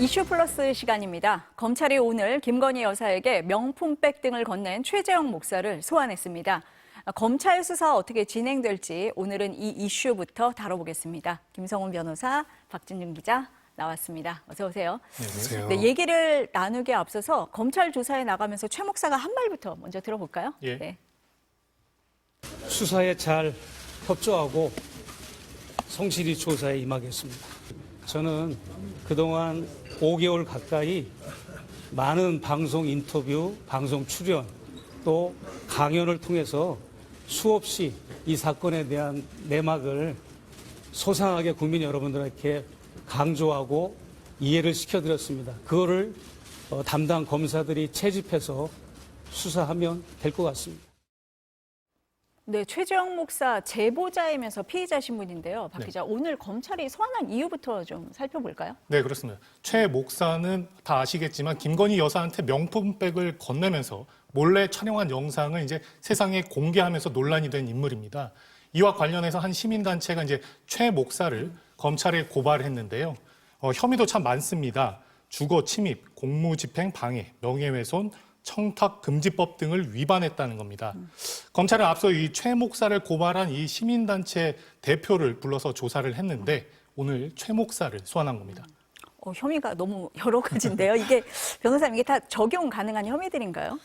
이슈 플러스 시간입니다. 검찰이 오늘 김건희 여사에게 명품백 등을 건넨 최재형 목사를 소환했습니다. 검찰 수사 어떻게 진행될지 오늘은 이 이슈부터 다뤄보겠습니다. 김성훈 변호사, 박진중 기자 나왔습니다. 어서 오세요. 네, 안녕하세요. 네, 얘기를 나누기에 앞서서 검찰 조사에 나가면서 최 목사가 한 말부터 먼저 들어볼까요? 예. 네. 수사에 잘 협조하고 성실히 조사에 임하겠습니다. 저는 그동안 5개월 가까이 많은 방송 인터뷰, 방송 출연, 또 강연을 통해서 수없이 이 사건에 대한 내막을 소상하게 국민 여러분들에게 강조하고 이해를 시켜드렸습니다. 그거를 담당 검사들이 채집해서 수사하면 될 것 같습니다. 네, 최재형 목사 제보자이면서 피의자 신분인데요. 박 기자, 오늘 검찰이 소환한 이유부터 좀 살펴볼까요? 네, 그렇습니다. 최 목사는 다 아시겠지만 김건희 여사한테 명품백을 건네면서 몰래 촬영한 영상을 이제 세상에 공개하면서 논란이 된 인물입니다. 이와 관련해서 한 시민단체가 이제 최 목사를 검찰에 고발했는데요. 혐의도 참 많습니다. 주거 침입, 공무집행 방해, 명예훼손, 청탁금지법 등을 위반했다는 겁니다. 검찰은 앞서 이 최 목사를 고발한 이 시민단체 대표를 불러서 조사를 했는데 오늘 최 목사를 소환한 겁니다. 혐의가 너무 여러 가지인데요. 이게 변호사님, 이게 다 적용 가능한 혐의들인가요?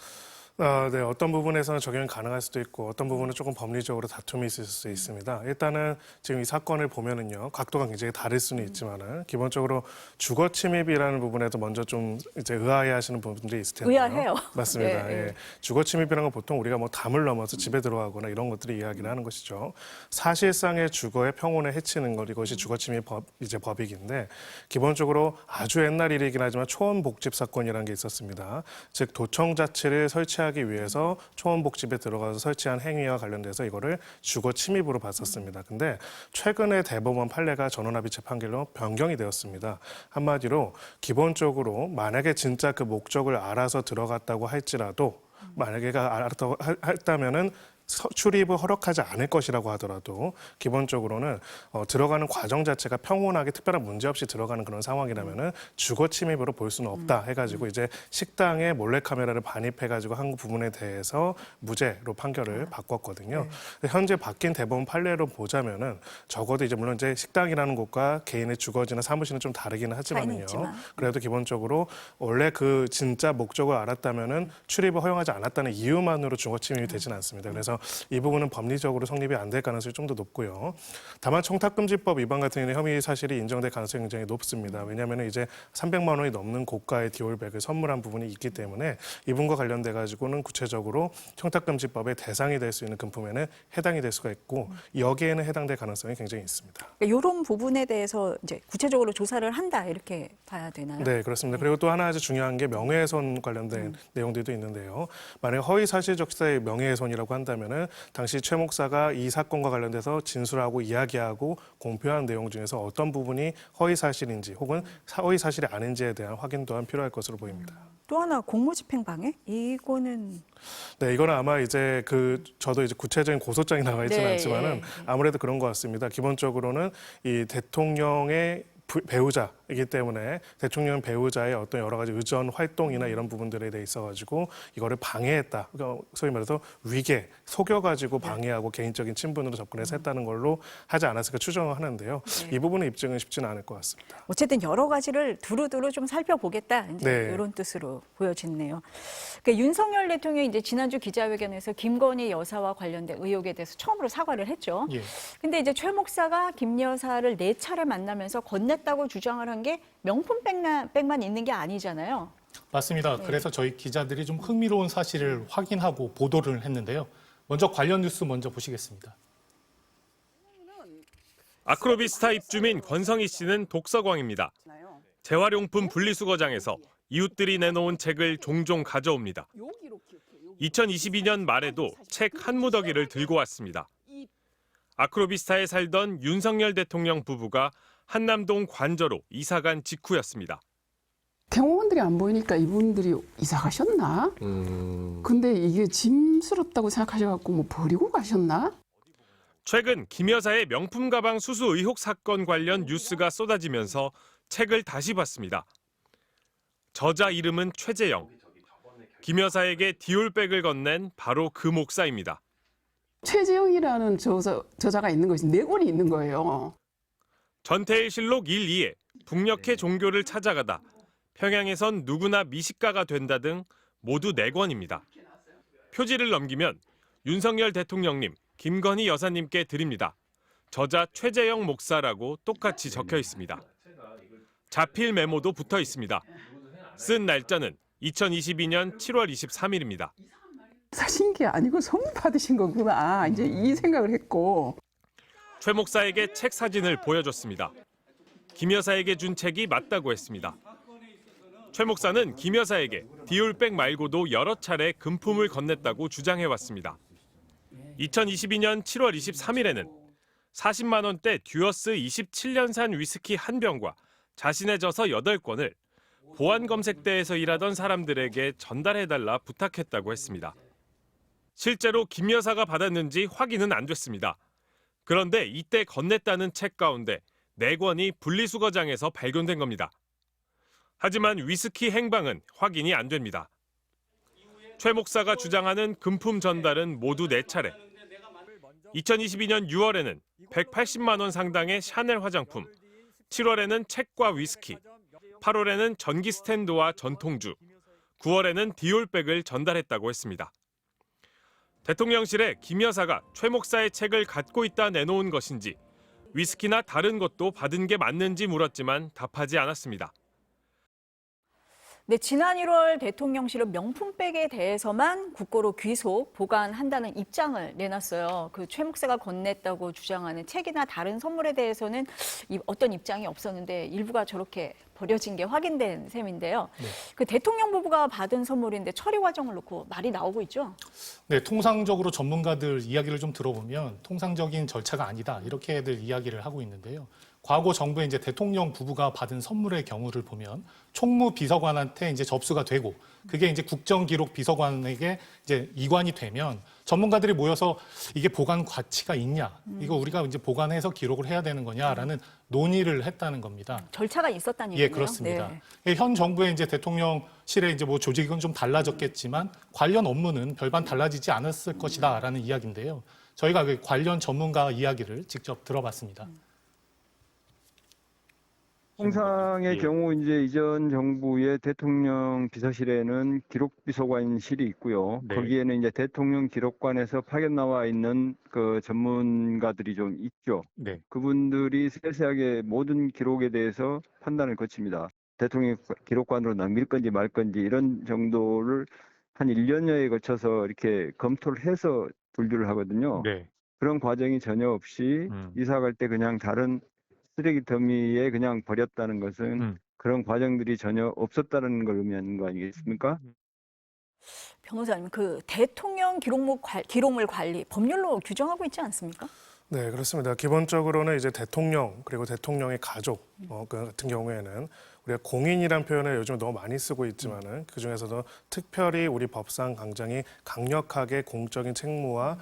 네, 어떤 부분에서는 적용이 가능할 수도 있고 어떤 부분은 조금 법리적으로 다툼이 있을 수 있습니다. 일단은 지금 이 사건을 보면은요, 각도가 굉장히 다를 수는 있지만은 기본적으로 주거 침입이라는 부분에도 먼저 좀 이제 의아해하시는 부분들이 있을 텐데요. 의아해요. 맞습니다. 네, 네. 예. 주거 침입이라는 건 보통 우리가 뭐 담을 넘어서 집에 들어가거나 이런 것들을 이야기를 하는 것이죠. 사실상의 주거의 평온을 해치는 것, 이것이 주거 침입 법익인데 기본적으로 아주 옛날 일이긴 하지만 초원 복집 사건이라는 게 있었습니다. 즉 도청 자체를 설치하기 위해서 초원복집에 들어가서 설치한 행위와 관련돼서 이거를 주거 침입으로 봤었습니다. 근데 최근에 대법원 판례가 전원합의체 판결로 변경이 되었습니다. 한마디로 기본적으로 만약에 진짜 그 목적을 알아서 들어갔다고 할지라도 만약에 알았다고 했다면은 출입을 허락하지 않을 것이라고 하더라도 기본적으로는 들어가는 과정 자체가 평온하게 특별한 문제 없이 들어가는 그런 상황이라면은 주거 침입으로 볼 수는 없다 해가지고 이제 식당에 몰래카메라를 반입해가지고 한 부분에 대해서 무죄로 판결을 바꿨거든요. 네. 현재 바뀐 대법원 판례로 보자면은 적어도 이제 물론 이제 식당이라는 곳과 개인의 주거지나 사무실은 좀 다르기는 하지만은요. 그래도 기본적으로 원래 그 진짜 목적을 알았다면은 출입을 허용하지 않았다는 이유만으로 주거 침입이 되지는 않습니다. 그래서 이 부분은 법리적으로 성립이 안 될 가능성이 좀 더 높고요. 다만 청탁금지법 위반 같은 경우는 혐의 사실이 인정될 가능성이 굉장히 높습니다. 왜냐하면 이제 300만 원이 넘는 고가의 디올백을 선물한 부분이 있기 때문에 이분과 관련돼 가지고는 구체적으로 청탁금지법의 대상이 될 수 있는 금품에는 해당이 될 수가 있고 여기에는 해당될 가능성이 굉장히 있습니다. 그러니까 이런 부분에 대해서 이제 구체적으로 조사를 한다 이렇게 봐야 되나요? 네, 그렇습니다. 그리고 또 하나 아주 중요한 게 명예훼손 관련된 내용들도 있는데요. 만약 허위사실적시의 명예훼손이라고 한다면 당시 최 목사가 이 사건과 관련돼서 진술하고 이야기하고 공표한 내용 중에서 어떤 부분이 허위사실인지 혹은 허위사실이 아닌지에 대한 확인 또한 필요할 것으로 보입니다. 또 하나 공무집행 방해? 이거는 네, 이거는 아마 이제 저도 이제 구체적인 고소장이 나와 있지는 네, 않지만은 아무래도 그런 것 같습니다. 기본적으로는 이 대통령의 배우자이기 때문에 대통령 배우자의 어떤 여러 가지 의전 활동이나 이런 부분들에 대해 있어가지고 이거를 방해했다. 그러니까 소위 말해서 위계, 속여가지고 방해하고 개인적인 친분으로 접근해서 했다는 걸로 하지 않았을까 추정을 하는데요. 네. 이 부분의 입증은 쉽지는 않을 것 같습니다. 어쨌든 여러 가지를 두루두루 좀 살펴보겠다 이제 네. 이런 뜻으로 보여지네요. 그러니까 윤석열 대통령이 이제 지난주 기자회견에서 김건희 여사와 관련된 의혹에 대해서 처음으로 사과를 했죠. 예. 근데 이제 최 목사가 김 여사를 4차례 만나면서 건넸다고 주장을 한 게 명품백만 있는 게 아니잖아요. 맞습니다. 그래서 저희 기자들이 좀 흥미로운 사실을 확인하고 보도를 했는데요. 먼저 관련 뉴스 먼저 보시겠습니다. 아크로비스타 입주민 권성희 씨는 독서광입니다. 재활용품 분리수거장에서 이웃들이 내놓은 책을 종종 가져옵니다. 2022년 말에도 책 한 무더기를 들고 왔습니다. 아크로비스타에 살던 윤석열 대통령 부부가 한남동 관저로 이사간 직후였습니다. 경호원들이 안 보이니까 이분들이 이사 가셨나? 근데 이게 짐스럽다고 생각하셔갖고 뭐 버리고 가셨나? 최근 김 여사의 명품 가방 수수 의혹 사건 관련 뉴스가 쏟아지면서 책을 다시 봤습니다. 저자 이름은 최재영. 김 여사에게 디올백을 건넨 바로 그 목사입니다. 최재형이라는 저자가 있는 것이 4권이 있는 거예요. 전태일실록 1, 2에 북녘의 종교를 찾아가다, 평양에선 누구나 미식가가 된다 등 모두 4권입니다. 표지를 넘기면 윤석열 대통령님, 김건희 여사님께 드립니다. 저자 최재영 목사라고 똑같이 적혀 있습니다. 자필 메모도 붙어 있습니다. 쓴 날짜는 2022년 7월 23일입니다. 사신 게 아니고 선물 받으신 거구나. 이제 이 생각을 했고. 최 목사에게 책 사진을 보여줬습니다. 김 여사에게 준 책이 맞다고 했습니다. 최 목사는 김 여사에게 디올백 말고도 여러 차례 금품을 건넸다고 주장해왔습니다. 2022년 7월 23일에는 40만 원대 듀어스 27년산 위스키 한 병과 자신의 저서 8권을 보안검색대에서 일하던 사람들에게 전달해달라 부탁했다고 했습니다. 실제로 김 여사가 받았는지 확인은 안 됐습니다. 그런데 이때 건넸다는 책 가운데 4권이 분리수거장에서 발견된 겁니다. 하지만 위스키 행방은 확인이 안 됩니다. 최 목사가 주장하는 금품 전달은 모두 4차례. 2022년 6월에는 180만 원 상당의 샤넬 화장품, 7월에는 책과 위스키, 8월에는 전기 스탠드와 전통주, 9월에는 디올백을 전달했다고 했습니다. 대통령실에 김 여사가 최 목사의 책을 갖고 있다 내놓은 것인지 위스키나 다른 것도 받은 게 맞는지 물었지만 답하지 않았습니다. 네, 지난 1월 대통령실은 명품백에 대해서만 국고로 귀속, 보관한다는 입장을 내놨어요. 그 최 목사가 건넸다고 주장하는 책이나 다른 선물에 대해서는 어떤 입장이 없었는데 일부가 저렇게 버려진 게 확인된 셈인데요. 네. 그 대통령 부부가 받은 선물인데 처리 과정을 놓고 말이 나오고 있죠. 네, 통상적으로 전문가들 이야기를 좀 들어보면 통상적인 절차가 아니다 이렇게들 이야기를 하고 있는데요. 과거 정부에 이제 대통령 부부가 받은 선물의 경우를 보면 총무비서관한테 이제 접수가 되고 그게 이제 국정기록비서관에게 이제 이관이 되면 전문가들이 모여서 이게 보관 가치가 있냐, 이거 우리가 이제 보관해서 기록을 해야 되는 거냐라는 논의를 했다는 겁니다. 절차가 있었다는 예, 얘기네요. 그렇습니다. 네. 예, 현 정부의 이제 대통령실의 이제 뭐 조직은 좀 달라졌겠지만 관련 업무는 별반 달라지지 않았을 것이다라는 이야기인데요. 저희가 그 관련 전문가 이야기를 직접 들어봤습니다. 통상의 경우 이제 이전 정부의 대통령 비서실에는 기록비서관실이 있고요. 네. 거기에는 이제 대통령 기록관에서 파견 나와 있는 그 전문가들이 좀 있죠. 네. 그분들이 세세하게 모든 기록에 대해서 판단을 거칩니다. 대통령 기록관으로 남길 건지 말 건지 이런 정도를 한 1년여에 거쳐서 이렇게 검토를 해서 분류를 하거든요. 네. 그런 과정이 전혀 없이 이사 갈 때 그냥 다른 쓰레기 더미에 그냥 버렸다는 것은 그런 과정들이 전혀 없었다는 걸 의미하는 거 아니겠습니까? 변호사님, 그 대통령 기록물 관리 법률로 규정하고 있지 않습니까? 네, 그렇습니다. 기본적으로는 이제 대통령 그리고 대통령의 가족 같은 경우에는 우리가 공인이란 표현을 요즘 너무 많이 쓰고 있지만은 그 중에서도 특별히 우리 법상 굉장히 강력하게 공적인 책무와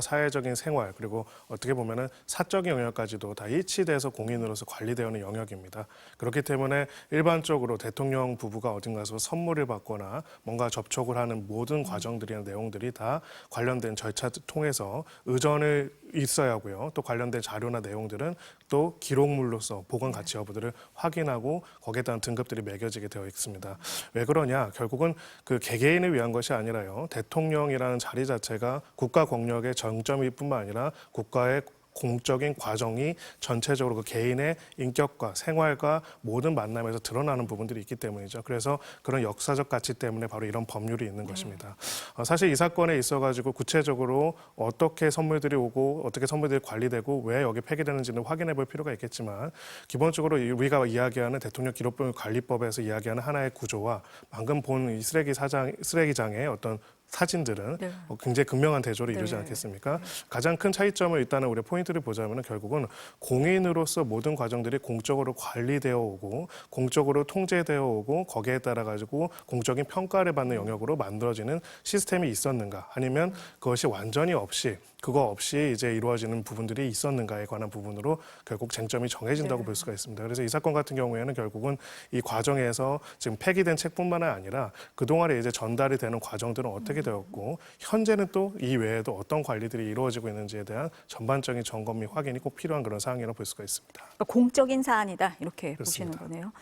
사회적인 생활 그리고 어떻게 보면은 사적인 영역까지도 다 일치돼서 공인으로서 관리되어오는 영역입니다. 그렇기 때문에 일반적으로 대통령 부부가 어딘가서 선물을 받거나 뭔가 접촉을 하는 모든 과정들이나 내용들이 다 관련된 절차 통해서 의전을 있어야 하고요. 또 관련된 자료나 내용들은 또 기록물로서 보관 가치 여부들을 확인하고 거기에 따른 등급들이 매겨지게 되어 있습니다. 왜 그러냐? 결국은 그 개개인을 위한 것이 아니라요. 대통령이라는 자리 자체가 국가 권력의 정점일 뿐만 아니라 국가의 공적인 과정이 전체적으로 그 개인의 인격과 생활과 모든 만남에서 드러나는 부분들이 있기 때문이죠. 그래서 그런 역사적 가치 때문에 바로 이런 법률이 있는 것입니다. 사실 이 사건에 있어가지고 구체적으로 어떻게 선물들이 오고 어떻게 선물들이 관리되고 왜 여기 폐기되는지는 확인해 볼 필요가 있겠지만 기본적으로 우리가 이야기하는 대통령 기록물 관리법에서 이야기하는 하나의 구조와 방금 본 이 쓰레기장의 어떤 사진들은 네. 굉장히 극명한 대조를 이루지 네. 않겠습니까? 가장 큰 차이점을 일단은 우리 포인트를 보자면 결국은 공인으로서 모든 과정들이 공적으로 관리되어 오고 공적으로 통제되어 오고 거기에 따라 가지고 공적인 평가를 받는 영역으로 만들어지는 시스템이 있었는가 아니면 그것이 완전히 없이 그거 없이 이제 이루어지는 부분들이 있었는가에 관한 부분으로 결국 쟁점이 정해진다고 볼 수가 있습니다. 그래서 이 사건 같은 경우에는 결국은 이 과정에서 지금 폐기된 책뿐만 아니라 그동안에 이제 전달이 되는 과정들은 어떻게 되었고 현재는 또 이 외에도 어떤 관리들이 이루어지고 있는지에 대한 전반적인 점검 및 확인이 꼭 필요한 그런 사항이라고 볼 수가 있습니다. 그러니까 공적인 사안이다 이렇게 그렇습니다. 보시는 거네요.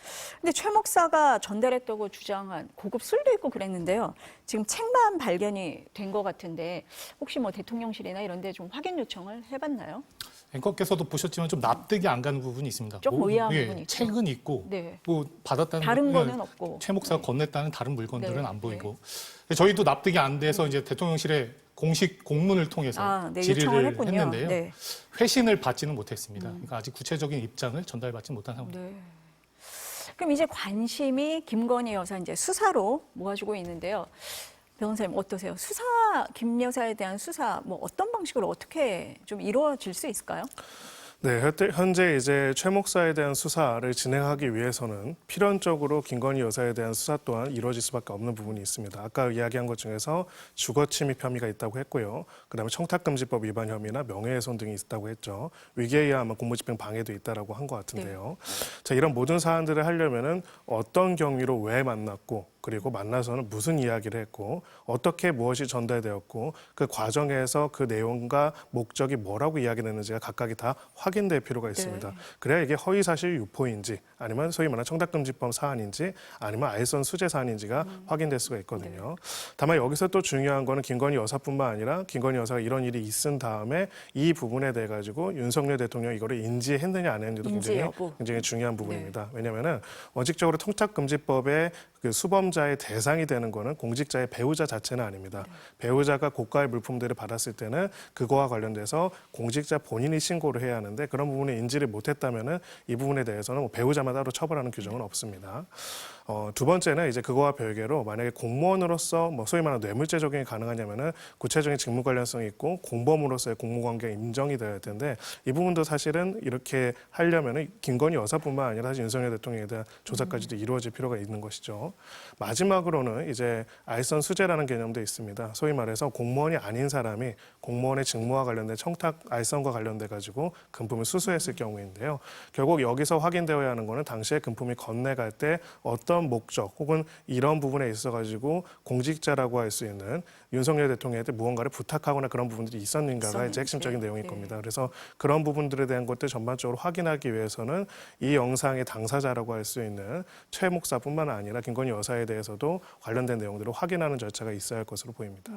근데 최 목사가 전달했다고 주장한 고급 술도 있고 그랬는데요. 지금 책만 발견이 된 것 같은데 혹시 뭐 대통령실이나 이런 데 좀 확인 요청을 해봤나요? 앵커께서도 보셨지만 좀 납득이 안 가는 부분이 있습니다. 좀 의아한 부분이 있죠. 책은 있고 네. 뭐 받았다는 다른 거- 거는 없고. 최 목사가 네. 건넸다는 다른 물건들은 네, 안 보이고 저희도 납득이 안 돼서 이제 대통령실에 공식 공문을 통해서 네, 요청을 질의를 했군요. 했는데요. 네. 회신을 받지는 못했습니다. 그러니까 아직 구체적인 입장을 전달받지 못한 상황입니다. 네. 그럼 이제 관심이 김건희 여사 이제 수사로 모아지고 있는데요. 변호사님 어떠세요? 김 여사에 대한 수사 뭐 어떤 방식으로 어떻게 좀 이루어질 수 있을까요? 네, 현재 이제 최 목사에 대한 수사를 진행하기 위해서는 필연적으로 김건희 여사에 대한 수사 또한 이루어질 수밖에 없는 부분이 있습니다. 아까 이야기한 것 중에서 주거침입 혐의가 있다고 했고요. 그다음에 청탁금지법 위반 혐의나 명예훼손 등이 있다고 했죠. 위기에 의한 공무집행 방해도 있다라고 한 것 같은데요. 자, 이런 모든 사안들을 하려면은 어떤 경위로 왜 만났고 그리고 만나서는 무슨 이야기를 했고 어떻게 무엇이 전달되었고 그 과정에서 그 내용과 목적이 뭐라고 이야기했는지가 각각이 다 확인될 필요가 있습니다. 네. 그래야 이게 허위사실 유포인지 아니면 소위 말하는 청탁금지법 사안인지 아니면 알선 수재 사안인지가 확인될 수가 있거든요. 다만 여기서 또 중요한 거는 김건희 여사뿐만 아니라 김건희 여사가 이런 일이 있은 다음에 이 부분에 대해 가지고 윤석열 대통령이 이거를 인지했느냐 안 했느냐도 인지 여부. 굉장히 중요한 부분입니다. 왜냐하면은 원칙적으로 청탁금지법의 그 수범자의 대상이 되는 거는 공직자의 배우자 자체는 아닙니다. 배우자가 고가의 물품들을 받았을 때는 그거와 관련돼서 공직자 본인이 신고를 해야 하는데 그런 부분에 인지를 못했다면은 이 부분에 대해서는 뭐 배우자만 따로 처벌하는 규정은 없습니다. 두 번째는 이제 그거와 별개로 만약에 공무원으로서 뭐 소위 말하는 뇌물죄 적용이 가능하냐면은 구체적인 직무 관련성이 있고 공범으로서의 공무관계가 인정이 되어야 할 텐데 이 부분도 사실은 이렇게 하려면은 김건희 여사뿐만 아니라 사실 윤석열 대통령에 대한 조사까지도 이루어질 필요가 있는 것이죠. 마지막으로는 이제 알선 수재라는 개념도 있습니다. 소위 말해서 공무원이 아닌 사람이 공무원의 직무와 관련된 청탁 알선과 관련돼 가지고 금품을 수수했을 경우인데요. 결국 여기서 확인되어야 하는 거는 당시에 금품이 건네갈 때 어떤 목적 혹은 이런 부분에 있어 가지고 공직자라고 할 수 있는 윤석열 대통령한테 무언가를 부탁하거나 그런 부분들이 있었는가가 이제 핵심적인 내용일 네. 겁니다. 그래서 그런 부분들에 대한 것들 전반적으로 확인하기 위해서는 이 영상의 당사자라고 할 수 있는 최 목사뿐만 아니라 김건희 여사에 대해서도 관련된 내용들을 확인하는 절차가 있어야 할 것으로 보입니다.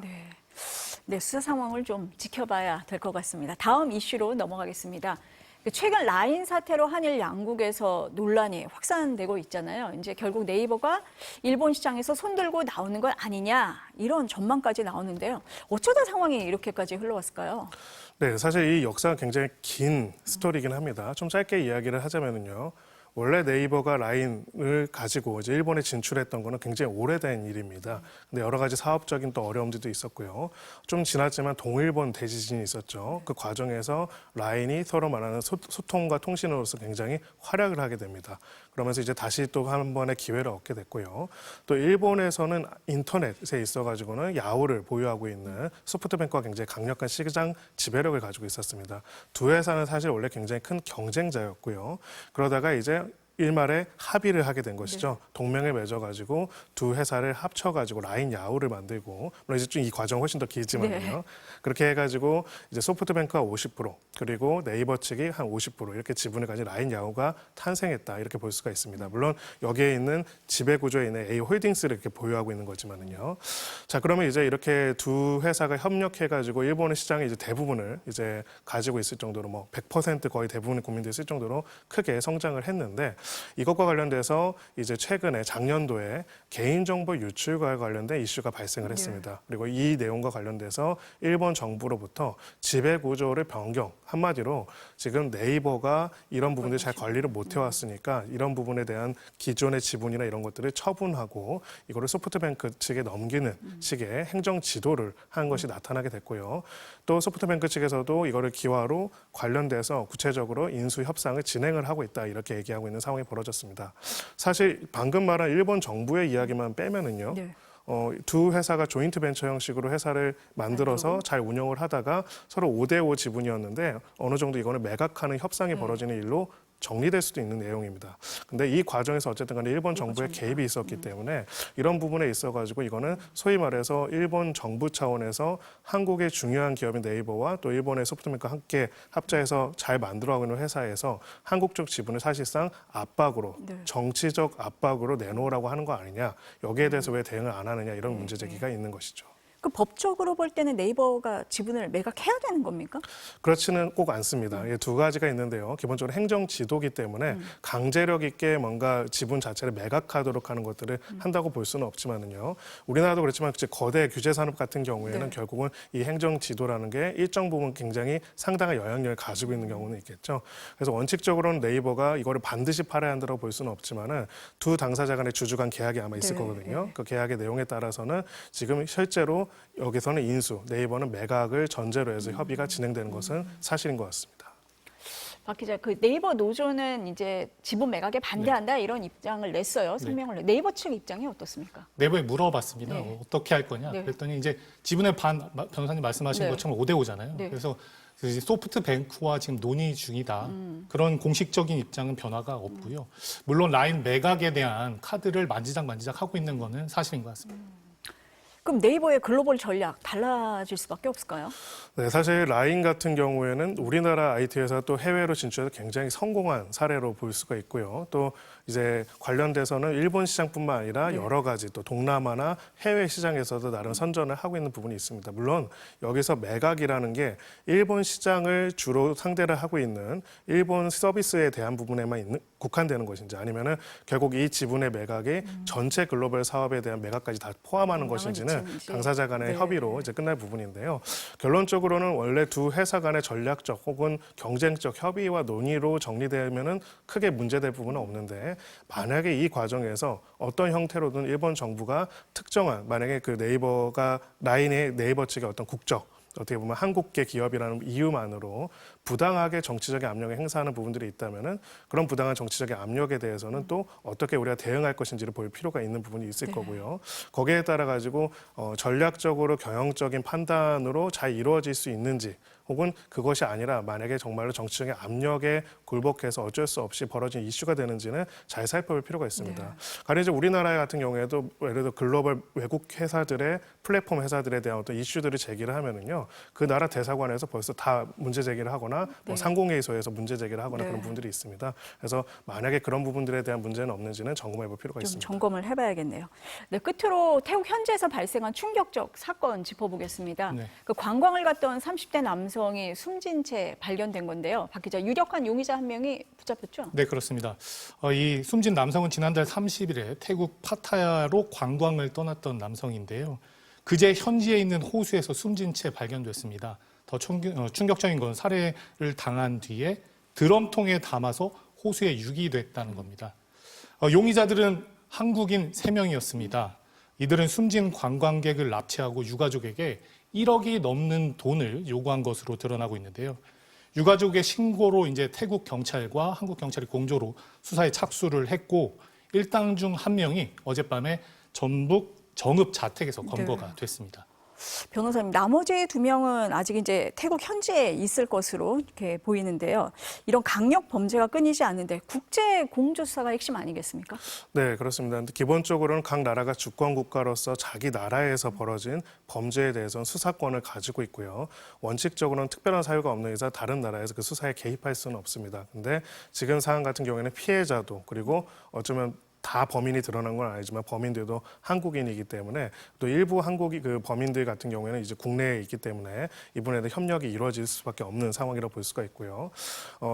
네, 수사 상황을 좀 지켜봐야 될 것 같습니다. 다음 이슈로 넘어가겠습니다. 최근 라인 사태로 한일 양국에서 논란이 확산되고 있잖아요. 이제 결국 네이버가 일본 시장에서 손들고 나오는 건 아니냐 이런 전망까지 나오는데요. 어쩌다 상황이 이렇게까지 흘러왔을까요? 네, 사실 이 역사가 굉장히 긴 스토리이긴 합니다. 좀 짧게 이야기를 하자면요. 원래 네이버가 라인을 가지고 이제 일본에 진출했던 거는 굉장히 오래된 일입니다. 근데 여러 가지 사업적인 또 어려움들도 있었고요. 좀 지났지만 동일본 대지진이 있었죠. 그 과정에서 라인이 서로 말하는 소통과 통신으로서 굉장히 활약을 하게 됩니다. 그러면서 이제 다시 또 한 번의 기회를 얻게 됐고요. 또 일본에서는 인터넷에 있어가지고는 야후를 보유하고 있는 소프트뱅크와 굉장히 강력한 시장 지배력을 가지고 있었습니다. 두 회사는 사실 원래 굉장히 큰 경쟁자였고요. 그러다가 이제 일말에 합의를 하게 된 것이죠. 동맹을 맺어가지고 두 회사를 합쳐가지고 라인 야후를 만들고 물론 이제 좀 이 과정 훨씬 더 길지만요. 네. 그렇게 해가지고 이제 소프트뱅크가 50% 그리고 네이버 측이 한 50% 이렇게 지분을 가진 라인 야후가 탄생했다 이렇게 볼 수가 있습니다. 물론 여기에 있는 지배 구조에 있는 A 홀딩스를 이렇게 보유하고 있는 거지만은요. 자 그러면 이제 이렇게 두 회사가 협력해가지고 일본의 시장의 이제 대부분을 이제 가지고 있을 정도로 뭐 100% 거의 대부분의 국민들이 쓸 정도로 크게 성장을 했는데. 이것과 관련돼서 이제 최근에 작년도에 개인정보 유출과 관련된 이슈가 발생을 했습니다. 그리고 이 내용과 관련돼서 일본 정부로부터 지배구조를 변경, 한마디로 지금 네이버가 이런 부분들 잘 관리를 못 해왔으니까 이런 부분에 대한 기존의 지분이나 이런 것들을 처분하고 이거를 소프트뱅크 측에 넘기는 식의 행정 지도를 한 것이 나타나게 됐고요. 또 소프트뱅크 측에서도 이거를 기화로 관련돼서 구체적으로 인수 협상을 진행을 하고 있다 이렇게 얘기하고 있는 상황이 벌어졌습니다. 사실 방금 말한 일본 정부의 이야기만 빼면은요. 네. 두 회사가 조인트 벤처 형식으로 회사를 만들어서 잘 운영을 하다가 서로 5대5 지분이었는데 어느 정도 이거는 매각하는 협상이 벌어지는 일로 정리될 수도 있는 내용입니다. 근데 이 과정에서 어쨌든 간에 일본 정부의 개입이 있었기 때문에 이런 부분에 있어가지고 이거는 소위 말해서 일본 정부 차원에서 한국의 중요한 기업인 네이버와 또 일본의 소프트뱅크와 함께 합작해서 잘 만들어가고 있는 회사에서 한국 쪽 지분을 사실상 압박으로 정치적 압박으로 내놓으라고 하는 거 아니냐. 여기에 대해서 왜 대응을 안 하느냐 이런 문제 제기가 있는 것이죠. 그 법적으로 볼 때는 네이버가 지분을 매각해야 되는 겁니까? 그렇지는 꼭 않습니다. 두 가지가 있는데요. 기본적으로 행정 지도기 때문에 강제력 있게 뭔가 지분 자체를 매각하도록 하는 것들을 한다고 볼 수는 없지만은요. 우리나라도 그렇지만 거대 규제 산업 같은 경우에는 결국은 이 행정 지도라는 게 일정 부분 굉장히 상당한 영향력을 가지고 있는 경우는 있겠죠. 그래서 원칙적으로는 네이버가 이거를 반드시 팔아야 한다고 볼 수는 없지만은 두 당사자 간의 주주 간 계약이 아마 있을 거거든요. 그 계약의 내용에 따라서는 지금 실제로 여기서는 인수, 네이버는 매각을 전제로 해서 협의가 진행되는 것은 사실인 것 같습니다. 박 기자, 그 네이버 노조는 이제 지분 매각에 반대한다 이런 입장을 냈어요. 성명을 네이버 측 입장이 어떻습니까? 네이버에 물어봤습니다. 어떻게 할 거냐. 네. 그랬더니 이제 지분의 반 변호사님 말씀하신 것처럼 5대5잖아요. 그래서 소프트뱅크와 지금 논의 중이다. 그런 공식적인 입장은 변화가 없고요. 물론 라인 매각에 대한 카드를 만지작 하고 있는 거는 사실인 것 같습니다. 그럼 네이버의 글로벌 전략 달라질 수밖에 없을까요? 네, 사실 라인 같은 경우에는 우리나라 IT 회사 또 해외로 진출해서 굉장히 성공한 사례로 볼 수가 있고요. 또 이제 관련돼서는 일본 시장뿐만 아니라 여러 가지 또 동남아나 해외 시장에서도 나름 선전을 하고 있는 부분이 있습니다. 물론 여기서 매각이라는 게 일본 시장을 주로 상대를 하고 있는 일본 서비스에 대한 부분에만 국한되는 것인지 아니면은 결국 이 지분의 매각이 전체 글로벌 사업에 대한 매각까지 다 포함하는 것인지는 당사자 간의 협의로 이제 끝날 부분인데요. 결론적으로는 원래 두 회사 간의 전략적 혹은 경쟁적 협의와 논의로 정리되면은 크게 문제될 부분은 없는데 만약에 이 과정에서 어떤 형태로든 일본 정부가 특정한 만약에 그 네이버가 라인의 네이버 측의 어떤 국적 어떻게 보면 한국계 기업이라는 이유만으로 부당하게 정치적인 압력을 행사하는 부분들이 있다면은 그런 부당한 정치적인 압력에 대해서는 또 어떻게 우리가 대응할 것인지를 볼 필요가 있는 부분이 있을 거고요. 거기에 따라 가지고 전략적으로 경영적인 판단으로 잘 이루어질 수 있는지 혹은 그것이 아니라 만약에 정말로 정치적인 압력에 굴복해서 어쩔 수 없이 벌어진 이슈가 되는지는 잘 살펴볼 필요가 있습니다. 가령 이제 우리나라 같은 경우에도 예를 들어 글로벌 외국 회사들의 플랫폼 회사들에 대한 어떤 이슈들을 제기를 하면은요, 그 나라 대사관에서 벌써 다 문제 제기를 하거나 뭐 상공회의소에서 문제 제기를 하거나 그런 부분들이 있습니다. 그래서 만약에 그런 부분들에 대한 문제는 없는지는 점검해 볼 필요가 좀 있습니다. 점검을 해봐야겠네요. 네, 끝으로 태국 현지에서 발생한 충격적 사건 짚어보겠습니다. 그 관광을 갔던 30대 남성이 숨진 채 발견된 건데요. 박 기자, 유력한 용의자 한 명이 붙잡혔죠? 네, 그렇습니다. 이 숨진 남성은 지난달 30일에 태국 파타야로 관광을 떠났던 남성인데요. 그제 현지에 있는 호수에서 숨진 채 발견됐습니다. 더 충격적인 건 살해를 당한 뒤에 드럼통에 담아서 호수에 유기됐다는 겁니다. 용의자들은 한국인 3명이었습니다. 이들은 숨진 관광객을 납치하고 유가족에게 1억이 넘는 돈을 요구한 것으로 드러나고 있는데요. 유가족의 신고로 이제 태국 경찰과 한국 경찰이 공조로 수사에 착수를 했고 일당 중 한 명이 어젯밤에 전북 정읍 자택에서 검거가 됐습니다. 변호사님, 나머지 2명은 아직 이제 태국 현지에 있을 것으로 이렇게 보이는데요. 이런 강력 범죄가 끊이지 않는데 국제 공조 수사가 핵심 아니겠습니까? 네, 그렇습니다. 기본적으로는 각 나라가 주권 국가로서 자기 나라에서 벌어진 범죄에 대해서는 수사권을 가지고 있고요. 원칙적으로는 특별한 사유가 없는 이상 다른 나라에서 그 수사에 개입할 수는 없습니다. 근데 지금 사안 같은 경우에는 피해자도 그리고 어쩌면 다 범인이 드러난 건 아니지만 범인들도 한국인이기 때문에 또 일부 한국이 그 범인들 같은 경우에는 이제 국내에 있기 때문에 이분에도 협력이 이루어질 수밖에 없는 상황이라고 볼 수가 있고요.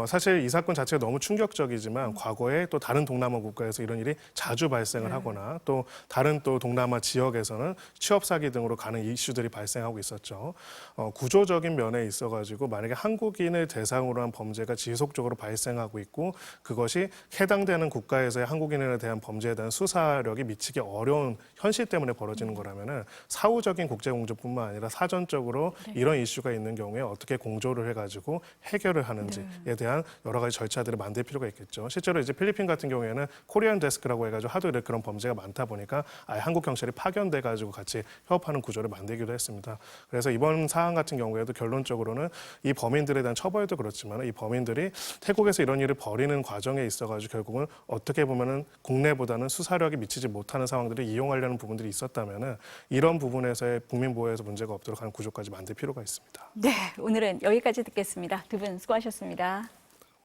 사실 이 사건 자체가 너무 충격적이지만 과거에 또 다른 동남아 국가에서 이런 일이 자주 발생을 하거나 또 다른 또 동남아 지역에서는 취업 사기 등으로 가는 이슈들이 발생하고 있었죠. 구조적인 면에 있어가지고 만약에 한국인을 대상으로 한 범죄가 지속적으로 발생하고 있고 그것이 해당되는 국가에서의 한국인에 대한 범죄에 대한 수사력이 미치기 어려운 현실 때문에 벌어지는 거라면은 사후적인 국제 공조뿐만 아니라 사전적으로 이런 이슈가 있는 경우에 어떻게 공조를 해가지고 해결을 하는지에 대한 여러 가지 절차들을 만들 필요가 있겠죠. 실제로 이제 필리핀 같은 경우에는 코리안 데스크라고 해가지고 하도 그런 범죄가 많다 보니까 아예 한국 경찰이 파견돼가지고 같이 협업하는 구조를 만들기도 했습니다. 그래서 이번 사안 같은 경우에도 결론적으로는 이 범인들에 대한 처벌도 그렇지만 이 범인들이 태국에서 이런 일을 벌이는 과정에 있어가지고 결국은 어떻게 보면은 국내보다는 수사력이 미치지 못하는 상황들을 이용하려는 부분들이 있었다면은 이런 부분에서의 국민 보호에서 문제가 없도록 하는 구조까지 만들 필요가 있습니다. 네, 오늘은 여기까지 듣겠습니다. 두 분 수고하셨습니다.